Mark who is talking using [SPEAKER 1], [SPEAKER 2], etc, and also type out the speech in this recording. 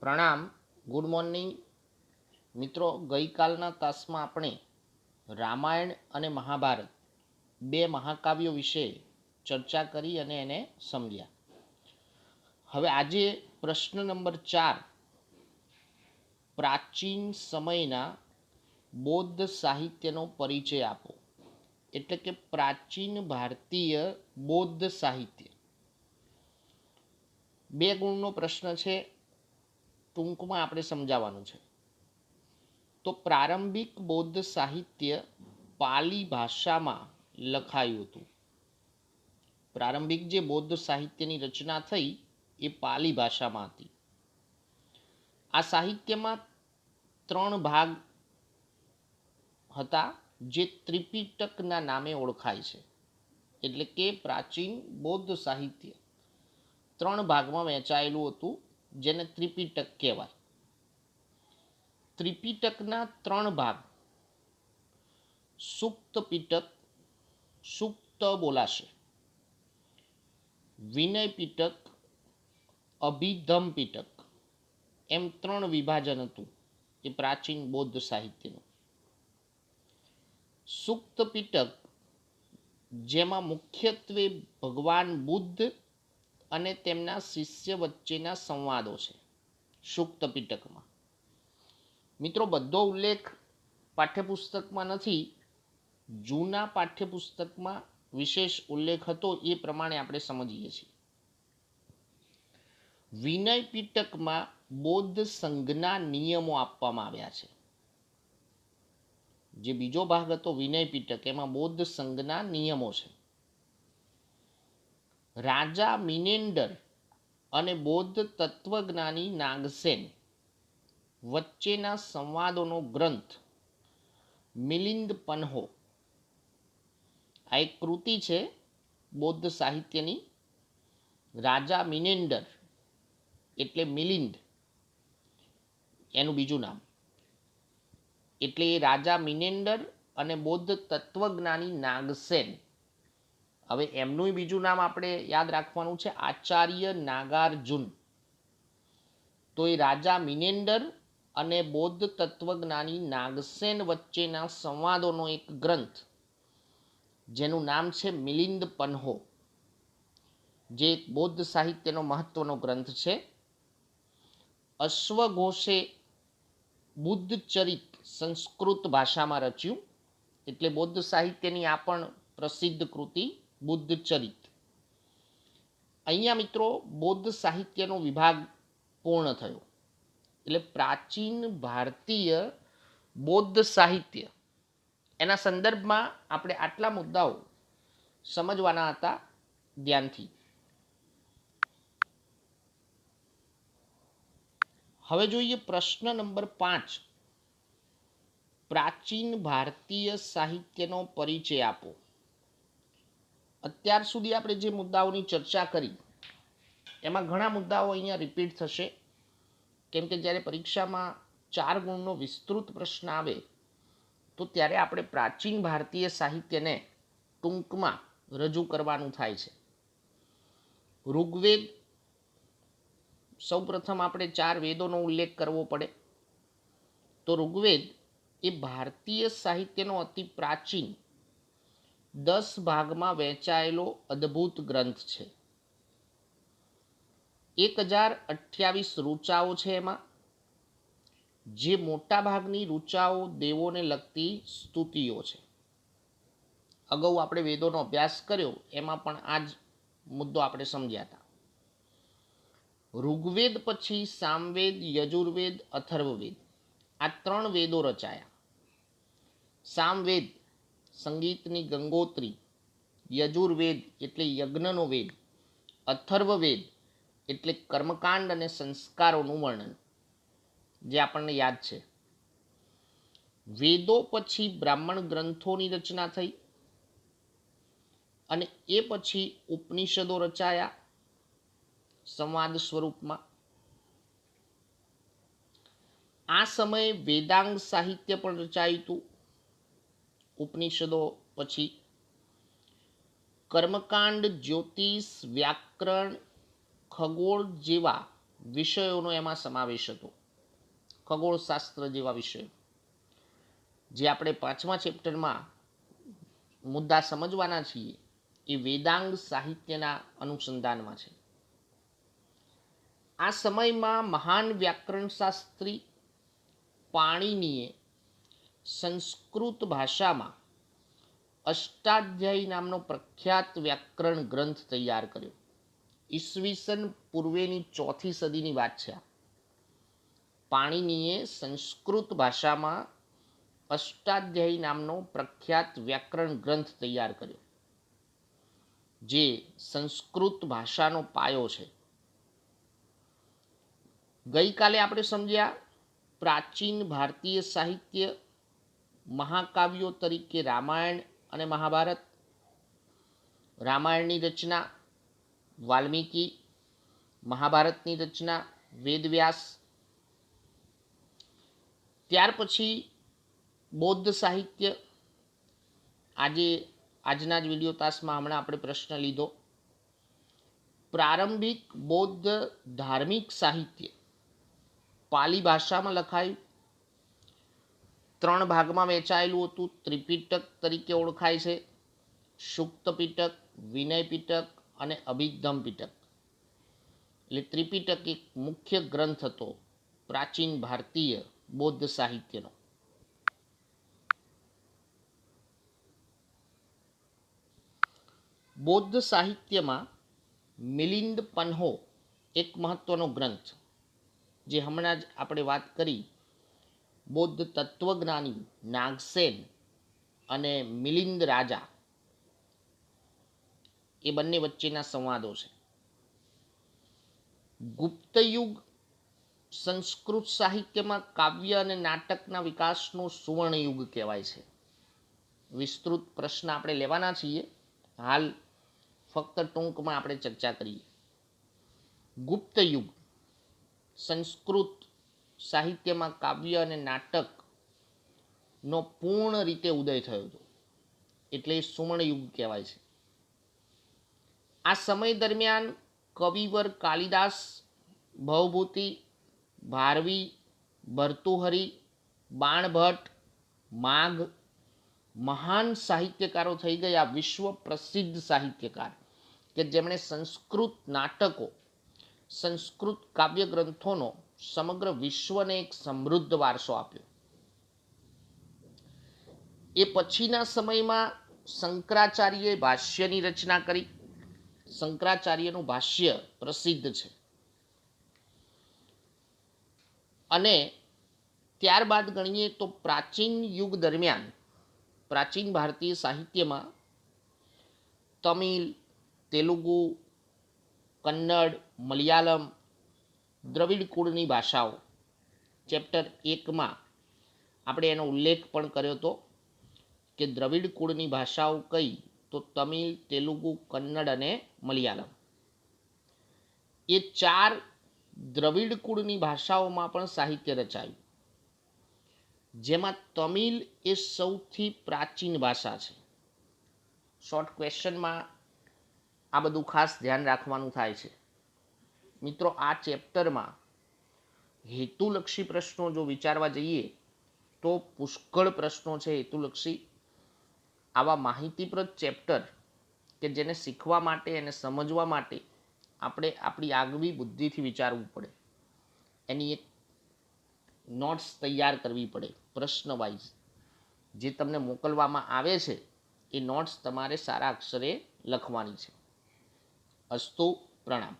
[SPEAKER 1] પ્રણામ. Good morning મિત્રો. ગઈકાલના તાસમાં આપણે રામાયણ અને મહાભારત બે મહાકાવ્યો વિશે ચર્ચા કરી અને એને સમજ્યા. હવે આજે પ્રશ્ન નંબર 4, પ્રાચીન સમયના બૌદ્ધ સાહિત્યનો પરિચય આપો. એટલે કે પ્રાચીન ભારતીય બૌદ્ધ સાહિત્ય. 2 ગુણનો પ્રશ્ન છે, ટૂંકમાં આપણે સમજાવવાનું છે. તો પ્રારંભિક બૌદ્ધ સાહિત્ય પાલી ભાષામાં લખાયું હતું. પ્રારંભિક જે બૌદ્ધ સાહિત્યની રચના થઈ એ પાલી ભાષામાં હતી. આ સાહિત્યમાં 3 ભાગ હતા જે ત્રિપિટકના નામે ઓળખાય છે. એટલે કે પ્રાચીન બૌદ્ધ સાહિત્ય 3 ભાગમાં વહેંચાયેલું હતું, જેને ત્રિપિટક કહેવાય. ત્રિપિટકના 3 ભાગ સુક્ત પિટક, સુક્ત બોલાશે, વિનય પિટક, અભિધમ પિટક, એમ 3 વિભાજન હતું એ પ્રાચીન બૌદ્ધ સાહિત્યનું. સુક્ત પિટક, જેમાં મુખ્યત્વે ભગવાન બુદ્ધ અને તેમના શિષ્ય વચ્ચેના સંવાદો છે. સુક્ત પિટકમાં મિત્રો બધો ઉલ્લેખ પાઠ્યપુસ્તકમાં નથી. જૂના પાઠ્યપુસ્તકમાં વિશેષ ઉલ્લેખ હતો એ પ્રમાણે આપણે સમજીએ છીએ. વિનય પિટકમાં બૌદ્ધ સંઘના નિયમો આપવામાં આવ્યા છે. જે બીજો ભાગ હતો વિનય પિટક, એમાં બૌદ્ધ સંઘના નિયમો છે. રાજા મિનેન્ડર અને બૌદ્ધ તત્વજ્ઞાની નાગસેન વચ્ચેના સંવાદોનો ગ્રંથ મિલિંદ પન્હો. આ એક કૃતિ છે બૌદ્ધ સાહિત્યની. રાજા મિનેન્ડર એટલે મિલિંદ એનું બીજું નામ. એટલે એ રાજા મિનેન્ડર અને બૌદ્ધ તત્વજ્ઞાની નાગસેન. હવે એમનું બીજું નામ આપણે યાદ રાખવાનું છે, આચાર્ય નાગાર્જુન. તો એ રાજા મિનેન્ડર અને બૌદ્ધ તત્વજ્ઞાની નાગસેન વચ્ચેના સંવાદોનો એક ગ્રંથ જેનું નામ છે મિલિંદ પન્હો, જે બૌદ્ધ સાહિત્યનો મહત્વનો ગ્રંથ છે. અશ્વઘોષે બુદ્ધ ચરિત સંસ્કૃત ભાષામાં રચ્યું. એટલે બૌદ્ધ સાહિત્યની આ પણ પ્રસિદ્ધ કૃતિ બુદ્ધ ચરિત. અહીંયા મિત્રો બૌદ્ધ સાહિત્યનો વિભાગ પૂર્ણ થયો. એટલે પ્રાચીન ભારતીય બૌદ્ધ સાહિત્ય એના સંદર્ભમાં આપણે આટલા મુદ્દાઓ સમજવાના હતા ધ્યાનથી. હવે જોઈએ પ્રશ્ન નંબર 5, પ્રાચીન ભારતીય સાહિત્યનો પરિચય આપો. અત્યાર સુધી આપણે જે મુદ્દાઓની ચર્ચા કરી એમાં ઘણા મુદ્દાઓ અહીંયા રિપીટ થશે, કેમ કે જ્યારે પરીક્ષામાં 4 ગુણનો વિસ્તૃત પ્રશ્ન આવે તો ત્યારે આપણે પ્રાચીન ભારતીય સાહિત્યને ટૂંકમાં રજૂ કરવાનું થાય છે. ઋગ્વેદ, સૌપ્રથમ આપણે 4 વેદોનો ઉલ્લેખ કરવો પડે. તો ઋગ્વેદ એ ભારતીય સાહિત્યનો અતિ પ્રાચીન 10 ભાગમાં વહેંચાયેલો અદ્ભુત ગ્રંથ છે. 1028 ઋચાઓ છે એમાં, જે મોટા ભાગની ઋચાઓ દેવોને લગતી સ્તુતિઓ છે. અગાઉ આપણે વેદોનો અભ્યાસ કર્યો એમાં પણ આ જ મુદ્દો આપણે સમજ્યા હતા. ઋગ્વેદ પછી સામવેદ, યજુર્વેદ, અથર્વવેદ આ 3 વેદો રચાયા. સામવેદ સંગીતની ગંગોત્રી, યજુર્વેદ એટલે યજ્ઞનો વેદ, અથર્વવેદ એટલે કર્મકાંડ અને સંસ્કારોનું વર્ણન, જે આપણને યાદ છે. વેદો પછી બ્રાહ્મણ ગ્રંથોની રચના થઈ અને એ પછી ઉપનિષદો રચાયા સંવાદ સ્વરૂપમાં. આ સમયે વેદાંગ સાહિત્ય પણ રચાયું હતું. ઉપનિષદો પછી કર્મકાંડ, જ્યોતિષ, વ્યાકરણ, ખગોળ જેવા વિષયોનો એમાં સમાવેશ હતો. ખગોળશાસ્ત્ર જેવા વિષયો જે આપણે 5મા ચેપ્ટરમાં મુદ્દા સમજવાના છીએ એ વેદાંગ સાહિત્યના અનુસંધાનમાં છે. આ સમયમાં મહાન વ્યાકરણ શાસ્ત્રી પાણિનીએ સંસ્કૃત ભાષામાં અષ્ટાધ્યાયી નામનો પ્રખ્યાત વ્યાકરણ ગ્રંથ તૈયાર કર્યો. ઈસવીસન પૂર્વેની 4th સદીની વાત છે. પાણિનીએ સંસ્કૃત ભાષામાં અષ્ટાધ્યાયી નામનો પ્રખ્યાત વ્યાકરણ ગ્રંથ તૈયાર કર્યો જે સંસ્કૃત ભાષાનો પાયો છે. ગઈકાલે આપણે સમજ્યા પ્રાચીન ભારતીય સાહિત્ય મહાકાવ્યો તરીકે રામાયણ અને મહાભારત. રામાયણની રચના વાલ્મીકી, મહાભારતની રચના વેદવ્યાસ. ત્યાર પછી બૌદ્ધ સાહિત્ય. આજના જ વિડીયો તાસમાં હમણાં આપણે પ્રશ્ન લીધો. પ્રારંભિક બૌદ્ધ ધાર્મિક સાહિત્ય પાલી ભાષામાં લખાયું. 3 ભાગમાં વહેંચાયેલું હતું. ત્રિપિટક તરીકે ઓળખાય છે. સુક્ત પિટક, વિનય પિટક અને અભિધમ પિટક. એટલે ત્રિપિટક એક મુખ્ય ગ્રંથ હતો પ્રાચીન ભારતીય બૌદ્ધ સાહિત્યનો. બૌદ્ધ સાહિત્યમાં મિલિંદ પન્હો એક મહત્વનો ગ્રંથ, જે હમણાં જ આપણે વાત કરી બૌદ્ધ તત્વજ્ઞાની નાગસેન અને મિલિંદ રાજા, એ બંને વચ્ચેના સંવાદો છે. ગુપ્તયુગ સંસ્કૃત સાહિત્યમાં કાવ્ય અને નાટકના વિકાસનો સુવર્ણ યુગ કહેવાય છે. વિસ્તૃત પ્રશ્ન આપણે લેવાના છીએ. હાલ ફક્ત ટૂંકમાં આપણે ચર્ચા કરીએ. ગુપ્ત યુગ સંસ્કૃત સાહિત્યમાં કાવ્ય અને નાટકનો પૂર્ણ રીતે ઉદય થયો હતો, એટલે સુવર્ણ યુગ કહેવાય છે. આ સમય દરમિયાન કવિવર કાલિદાસ, ભવભૂતિ, ભારવી, ભર્તુહરી, બાણભટ્ટ, માઘ મહાન સાહિત્યકારો થઈ ગયા. વિશ્વ પ્રસિદ્ધ સાહિત્યકાર કે જેમણે સંસ્કૃત નાટકો, સંસ્કૃત કાવ્ય ગ્રંથોનો સમગ્ર વિશ્વને એક સમૃદ્ધ વારસો આપ્યો. એ પછીના સમયમાં શંકરાચાર્યએ ભાષ્યની રચના કરી. શંકરાચાર્યનું ભાષ્ય પ્રસિદ્ધ છે. અને ત્યારબાદ ગણીએ તો પ્રાચીન યુગ દરમિયાન પ્રાચીન ભારતીય સાહિત્યમાં તમિલ, તેલુગુ, કન્નડ, મલયાલમ, દ્રવિડ કુળની ભાષાઓ. ચેપ્ટર 1માં આપણે એનો ઉલ્લેખ પણ કર્યો હતો કે દ્રવિડ કુળની ભાષાઓ કઈ, તો તમિલ, તેલુગુ, કન્નડ અને મલયાલમ. એ 4 દ્રવિડ કુળની ભાષાઓમાં પણ સાહિત્ય રચાયું, જેમાં તમિલ એ સૌથી પ્રાચીન ભાષા છે. શોર્ટ ક્વેશ્ચનમાં આ બધું ખાસ ધ્યાન રાખવાનું થાય છે. મિત્રો, આ ચેપ્ટરમાં હેતુલક્ષી પ્રશ્નો જો વિચારવા જઈએ તો પુષ્કળ પ્રશ્નો છે હેતુલક્ષી. આવા માહિતીપ્રદ ચેપ્ટર કે જેને શીખવા માટે અને સમજવા માટે આપણે આપણી આગવી બુદ્ધિથી વિચારવું પડે. એની એક નોટ્સ તૈયાર કરવી પડે પ્રશ્ન વાઇઝ. જે તમને મોકલવામાં આવે છે એ નોટ્સ તમારે સારા અક્ષરે લખવાની છે. અસ્તુ, પ્રણામ.